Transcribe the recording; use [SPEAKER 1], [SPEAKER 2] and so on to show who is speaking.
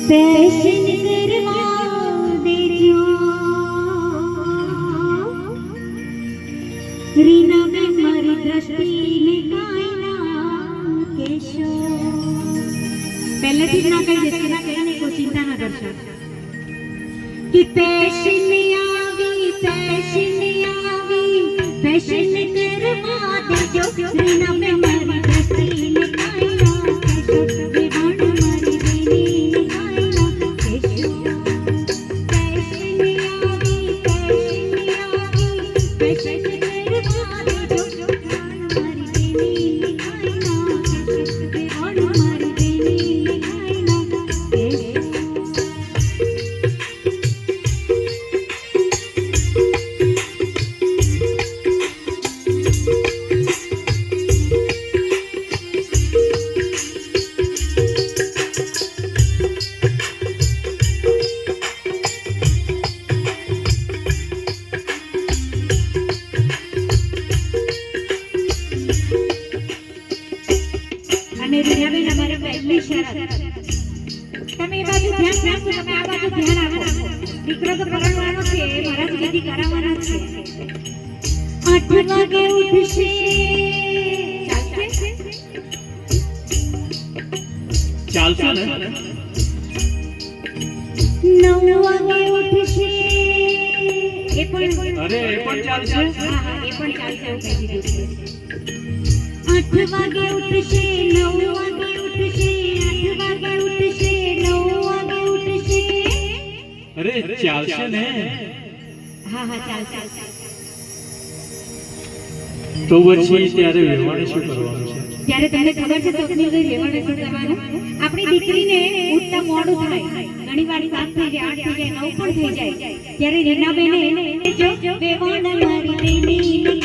[SPEAKER 1] passion કરવા દેજો રીના બેન મારી દ્રષ્ટિને કાયના કેશો પહેલેથી જ ના કહી દેશે ના કહીને કોઈ ચિંતા ના કરશો કે પેશન આવી પેશન કરવા દેજો રીના બેન મારી દ્રષ્ટિને કાયના કેશો વિવાણ મારી બેની કાયના કેશો પેશન આવી પેશન કરવા દેજો મારી બેની કાયના કેશો વિવાણ મારી બેની કાયના કેશો અને રીનાબેન અમારી પહેલી શરત તમે એ બાજુ ધ્યાન રાખો તમે આ બાજુ ધ્યાન આપો દીકરો તો પરણવાનો છે મારા વિધિ કરાવવાના છે 8 વાગે ઉઠશે
[SPEAKER 2] ચાલશે ને
[SPEAKER 1] 9 વાગે ઉઠશે એ પણ
[SPEAKER 2] અરે એ પણ ચાલશે
[SPEAKER 1] હા એ પણ ચાલશે એવું કહી દીધું 8 વાગે ઉઠશે 9 વાગે ઉઠશે 8 વાગે ઉઠશે 9 વાગે ઉઠશે
[SPEAKER 2] અરે ચાલશે ને
[SPEAKER 1] હા ચાલશે
[SPEAKER 2] તો પછી ત્યારે વેવાણે શું કરવાનું છે
[SPEAKER 1] ત્યારે તમને ખબર છે સ્વપ્નિલ ભાઈ વેવાણે શું કરવાનું આપણી દીકરીને ઉઠતા મોડું થાય ઘણી વાર 7 થઈ જાય 8 થઈ જાય 9 પણ થઈ જાય ત્યારે રીનાબેને જો વેવાણ મારી બેની